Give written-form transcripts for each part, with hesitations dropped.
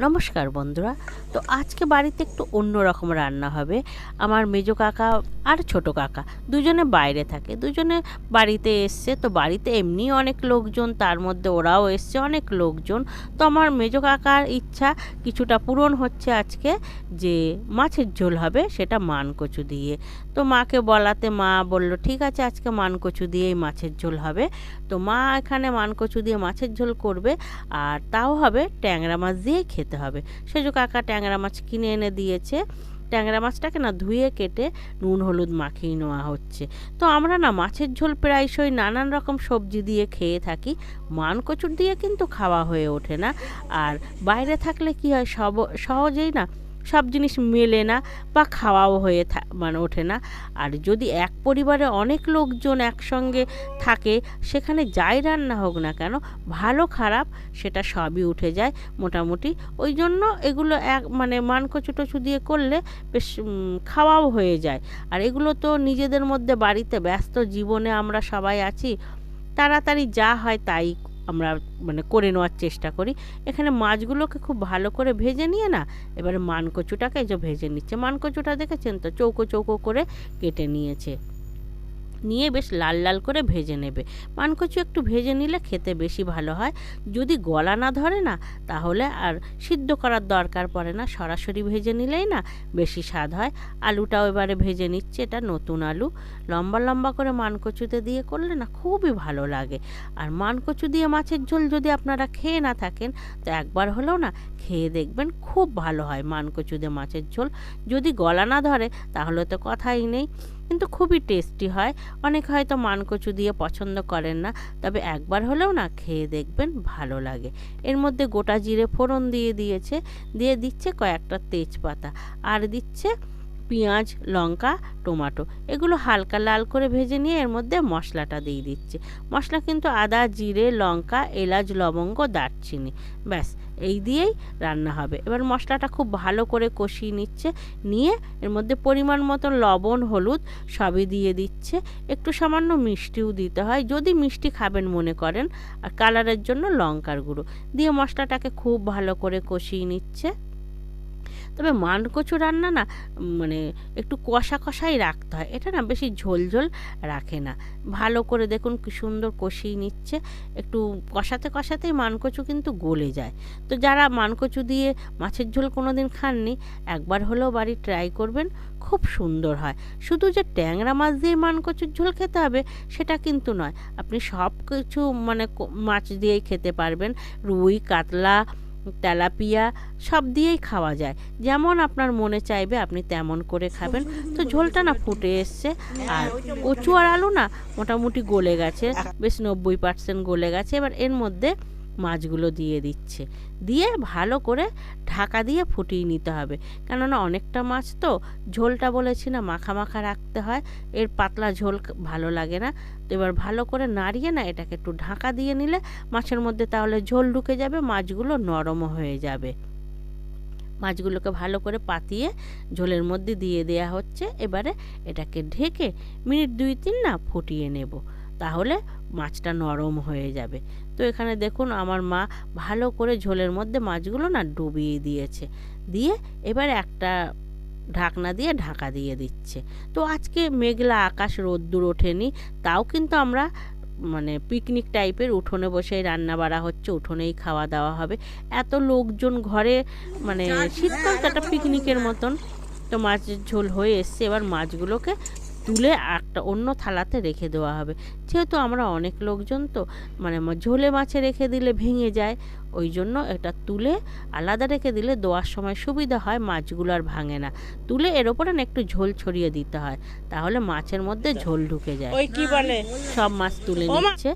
নমস্কার বন্ধুরা। তো আজকে বাড়িতে একটু অন্য রকম রান্না হবে। আমার মেজো কাকা আর ছোট কাকা দুজনে বাইরে থাকে, দুজনে বাড়িতে এসছে। তো বাড়িতে এমনি অনেক লোকজন, তার মধ্যে ওরাও এসছে অনেক লোকজন। তো আমার মেজো কাকার ইচ্ছা কিছুটা পূরণ হচ্ছে আজকে, যে মাছের ঝোল হবে, সেটা মানকচু দিয়ে। তো মাকে বলাতে মা বলল ঠিক আছে, আজকে মানকচু দিয়েই মাছের ঝোল হবে। তো মা এখানে মানকচু দিয়ে মাছের ঝোল করবে, আর তাও হবে ট্যাংরা মাছ দিয়েই খেতে হবে। সেজো কাকা ট্যাংরা মাছ কিনে এনে দিয়েছে। ট্যাংরা মাছটাকে না ধুয়ে কেটে নুন হলুদ মাখিয়ে নেওয়া হচ্ছে। তো আমরা না মাছের ঝোল প্রায়শই নানান রকম সবজি দিয়ে খেয়ে থাকি, মানকচুর দিয়ে কিন্তু খাওয়া হয়ে ওঠে না। আর বাইরে থাকলে কি হয়, সহজেই না সব জিনিস মেলে না বা খাওয়াও হয়ে মানে ওঠে না। আর যদি এক পরিবারে অনেক লোকজন একসঙ্গে থাকে, সেখানে যাই রান্না হোক না কেন, ভালো খারাপ সেটা সবই উঠে যায় মোটামুটি। ওই জন্য এগুলো মানে মানকচু টচু দিয়ে করলে বেশ খাওয়াও হয়ে যায়। আর এগুলো তো নিজেদের মধ্যে বাড়িতে ব্যস্ত জীবনে আমরা সবাই আছি, তাড়াতাড়ি যা হয় তাই আমরা মানে করে নেওয়ার চেষ্টা করি। এখানে মাছগুলোকে খুব ভালো করে ভেজে নিয়ে না, এবারে মানকচুটাকে যে ভেজে নিচ্ছে। মানকচুটা দেখেছেন তো, চৌকো চৌকো করে কেটে নিয়েছে, নিয়ে বেশ লাল লাল করে ভেজে নেবে। মানকচু একটু ভেজে নিলে খেতে বেশি ভালো হয়। যদি গলা না ধরে না, তাহলে আর সিদ্ধ করার দরকার পড়ে না, সরাসরি ভেজে নিলেই না বেশি স্বাদ হয়। আলুটাও এবারে ভেজে নিচ্ছে, এটা নতুন আলু। লম্বা লম্বা করে মানকচুতে দিয়ে করলে না খুবই ভালো লাগে। আর মানকচু দিয়ে মাছের ঝোল যদি আপনারা খেয়ে না থাকেন, তো একবার হলেও না খেয়ে দেখবেন, খুব ভালো হয় মানকচু দিয়ে মাছের ঝোল। যদি গলা না ধরে তাহলে তো কথাই নেই, কিন্তু খুবই টেস্টি হয়। অনেক হয়তো মানকচু দিয়ে পছন্দ করেন না, তবে একবার হলেও না খেয়ে দেখবেন, ভালো লাগে। এর মধ্যে গোটা জিরে ফোড়ন দিয়ে দিয়েছে, দিয়ে দিচ্ছে কয়েকটা তেজপাতা, আর দিচ্ছে পেঁয়াজ লঙ্কা টমেটো। এগুলো হালকা লাল করে ভেজে নিয়ে এর মধ্যে মশলাটা দিয়ে দিচ্ছে। মশলা কিন্তু আদা জিরে লঙ্কা এলাচ লবঙ্গ দারচিনি, ব্যাস এই দিয়েই রান্না হবে। এবার মশলাটা খুব ভালো করে কষিয়ে নিচ্ছে, নিয়ে এর মধ্যে পরিমাণ মতো লবণ হলুদ সবই দিয়ে দিচ্ছে। একটু সামান্য মিষ্টিও দিতে হয় যদি মিষ্টি খাবেন মনে করেন, আর কালারের জন্য লঙ্কার গুঁড়ো দিয়ে মশলাটাকে খুব ভালো করে কষিয়ে নিচ্ছে। তবে মানকচু রান্না না মানে একটু কষা কষাই রাখতে হয়, এটা না বেশি ঝোল ঝোল রাখে না। ভালো করে দেখুন কি সুন্দর কষিয়ে নিচ্ছে, একটু কষাতে কষাতেই মানকচু কিন্তু গলে যায়। তো যারা মানকচু দিয়ে মাছের ঝোল কোনো দিন খাননি, একবার হলেও বাড়ি ট্রাই করবেন, খুব সুন্দর হয়। শুধু যে ট্যাংরা মাছ দিয়ে মানকচুর ঝোল খেতে হবে সেটা কিন্তু নয়, আপনি সব কিছু মানে মাছ দিয়েই খেতে পারবেন। রুই কাতলা তেলাপিয়া সব দিয়েই খাওয়া যায়, যেমন আপনার মনে চাইবে আপনি তেমন করে খাবেন। তো ঝোলটা না ফুটে এসছে, আর কচু আর আলু না মোটামুটি গলে গেছে, বেশ 90% গলে গেছে। এবার এর মধ্যে মাছগুলো দিয়ে দিচ্ছে, দিয়ে ভালো করে ঢাকা দিয়ে ফুটিয়ে নিতে হবে। কেননা অনেকটা মাছ তো, ঝোলটা বলেছি না মাখা মাখা রাখতে হয়, এর পাতলা ঝোল ভালো লাগে না। তো এবার ভালো করে নাড়িয়ে না এটাকে একটু ঢাকা দিয়ে নিলে মাছের মধ্যে তাহলে ঝোল ঢুকে যাবে, মাছগুলো নরমও হয়ে যাবে। মাছগুলোকে ভালো করে পাতিয়ে ঝোলের মধ্যে দিয়ে দেয়া হচ্ছে। এবারে এটাকে ঢেকে মিনিট 2-3 না ফুটিয়ে নেব, তাহলে মাছটা নরম হয়ে যাবে। তো এখানে দেখুন আমার মা ভালো করে ঝোলের মধ্যে মাছগুলো না ডুবিয়ে দিয়েছে, দিয়ে এবারে একটা ঢাকনা দিয়ে ঢাকা দিয়ে দিচ্ছে। তো আজকে মেঘলা আকাশ, রোদ্দুর ওঠেনি, তাও কিন্তু আমরা মানে পিকনিক টাইপের উঠোনে বসেই রান্না বাড়া হচ্ছে, উঠোনেই খাওয়া দাওয়া হবে। এত লোকজন ঘরে, মানে শীতকাল তো একটা পিকনিকের মতন। তো মাছের ঝোল হয়ে এসছে, এবার মাছগুলোকে তুলে একটা অন্য থালাতে রেখে দেওয়া হবে। যেহেতু আমরা অনেক লোকজন, তো মানে ঝোলে মাছে রেখে দিলে ভেঙে যায়, ওই জন্য এটা তুলে আলাদা রেখে দিলে দেওয়ার সময় সুবিধা হয়, মাছগুলো আর ভাঙে না। তুলে এর ওপরে না একটু ঝোল ছড়িয়ে দিতে হয়, তাহলে মাছের মধ্যে ঝোল ঢুকে যায়। ওই কি বলে সব মাছ তুলে নিচ্ছে।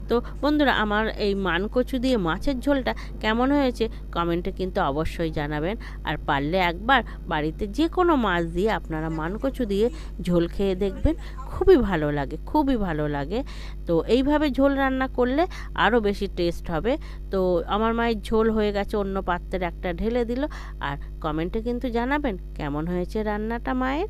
তো বন্ধুরা, আমার এই মানকচু দিয়ে মাছের ঝোলটা কেমন হয়েছে কমেন্টে কিন্তু অবশ্যই জানাবেন। আর পারলে একবার বাড়িতে যে কোনো মাছ দিয়ে আপনারা মানকচু দিয়ে ঝোল খেয়ে দেখবেন, খুবই ভালো লাগে, খুবই ভালো লাগে। তো এইভাবে ঝোল রান্না করলে আরও বেশি টেস্ট হবে। তো আমার মায়ের ঝোল হয়ে গেছে, অন্য পাত্রে একটা ঢেলে দিল। আর কমেন্টে কিন্তু জানাবেন কেমন হয়েছে রান্নাটা মায়ের।